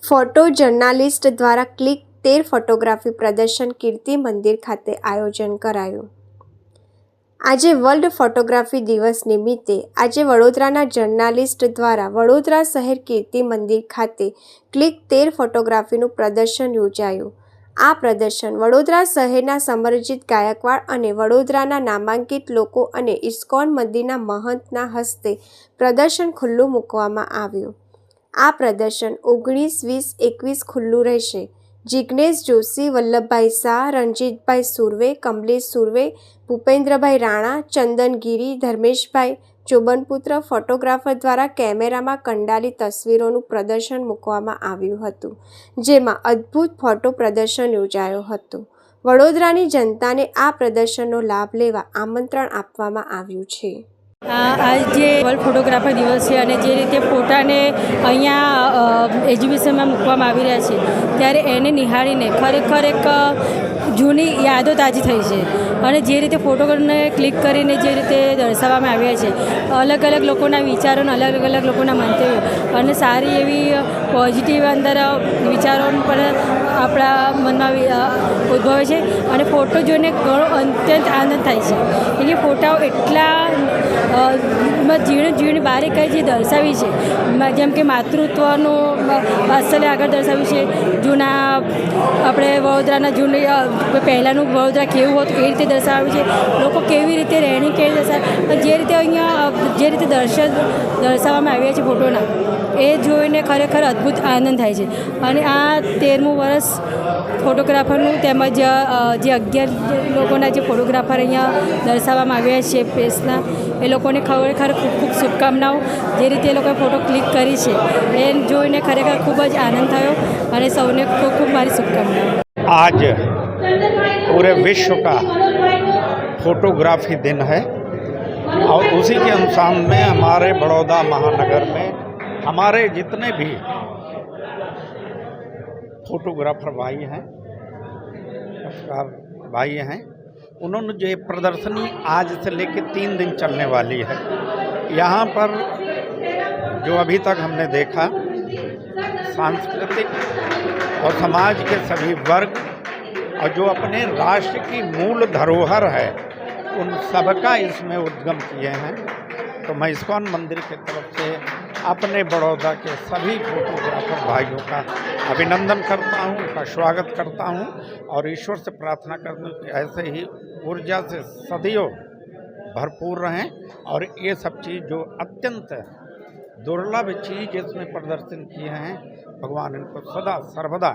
Photo journalist દ્વારા click 13 photography પ્રદર્શન કીર્તિ મંદિર ખાતે આયોજન કરાયું। આજે વર્લ્ડ ફોટોગ્રાફી દિવસ નિમિત્તે આજે વડોદરાના જર્નાલિસ્ટ દ્વારા વડોદરા શહેર કીર્તિ મંદિર ખાતે ક્લિક 13 ફોટોગ્રાફીનું પ્રદર્શન યોજાયું। આ પ્રદર્શન વડોદરા શહેરના સમરજીત ગાયકવાડ અને વડોદરાના નામાંકિત લોકો અને ઇસ્કોન મંદિરના મહંતના હસ્તે પ્રદર્શન ખુલ્લું મૂકવામાં આવ્યું। આ પ્રદર્શન 19, 20, 21 ખુલ્લું રહેશે। જિગ્નેશ જોશી, વલ્લભભાઈ શાહ, રણજીતભાઈ સુરવે, કમલેશ સુરવે, ભૂપેન્દ્રભાઈ રાણા, ચંદન ગીરી, ધર્મેશભાઈ ચોબનપુત્ર ફોટોગ્રાફર દ્વારા કેમેરામાં કંડાલી તસવીરોનું પ્રદર્શન મૂકવામાં આવ્યું હતું, જેમાં અદ્ભુત ફોટો પ્રદર્શન યોજાયો હતો। વડોદરાની જનતાને આ પ્રદર્શનનો લાભ લેવા આમંત્રણ આપવામાં આવ્યું છે। આજે વર્લ્ડ ફોટોગ્રાફર દિવસ છે અને જે રીતે ફોટાને અહીંયા એક્ઝિબિશનમાં મૂકવામાં આવી રહ્યા છે ત્યારે એને નિહાળીને ખરેખર એક જૂની યાદો તાજી થઈ છે અને જે રીતે ફોટોને ક્લિક કરીને જે રીતે દર્શાવવામાં આવ્યા છે, અલગ અલગ લોકોના વિચારો અને અલગ અલગ લોકોના મંતવ્યો અને સારી એવી પોઝિટિવ અંદર વિચારો પણ આપણા મનમાં ઉદ્ભવે છે અને ફોટો જોઈને ઘણો અત્યંત આનંદ થાય છે। એ ફોટાઓ એટલા ઝીણી બારીકાઈ જે દર્શાવી છે, જેમ કે માતૃત્વનું વાત્સલ્ય આગળ દર્શાવ્યું છે, જૂના આપણે વડોદરાના જૂની પહેલાંનું વડોદરા કેવું હતું એ રીતે દર્શાવ્યું છે, લોકો કેવી રીતે રહેણી કેવી દર્શાવે જે રીતે અહીંયા જે રીતે દર્શાવવામાં આવ્યા છે ફોટોના, એ જોઈને ખરેખર અદ્ભુત આનંદ થાય છે। અને આ 13મું વર્ષ ફોટોગ્રાફરનું તેમજ જે 11 લોકોના જે ફોટોગ્રાફર અહીંયા દર્શાવવામાં આવ્યા છે પ્રેસના, એ લોકોને ખરેખર ખૂબ ખૂબ શુભકામનાઓ। જે રીતે એ લોકોએ ફોટો ક્લિક કરી છે એ જોઈને ખરેખર ખૂબ જ આનંદ થયો અને સૌને ખૂબ ખૂબ મારી શુભકામનાઓ। आज पूरे विश्व का फोटोग्राफी दिन है और उसी के अनुसार में हमारे बड़ौदा महानगर में हमारे जितने भी फोटोग्राफर भाई हैं, भाई हैं, उन्होंने जो प्रदर्शनी आज से लेकर 3 दिन चलने वाली है। यहाँ पर जो अभी तक हमने देखा, सांस्कृतिक और समाज के सभी वर्ग और जो अपने राष्ट्र की मूल धरोहर है उन सबका इसमें उद्गम किए हैं। तो मैं इस्कॉन मंदिर की तरफ से अपने बड़ौदा के सभी फोटोग्राफर भाइयों का अभिनंदन करता हूँ, उनका स्वागत करता हूँ और ईश्वर से प्रार्थना करता हूँ कि ऐसे ही ऊर्जा से सदियों भरपूर रहें और ये सब चीज़ जो अत्यंत दुर्लभ चीज़ इसमें प्रदर्शन किए हैं, भगवान इनको सदा सर्वदा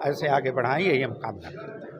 ऐसे आगे बढ़ाएं, यही हम कामना करते हैं।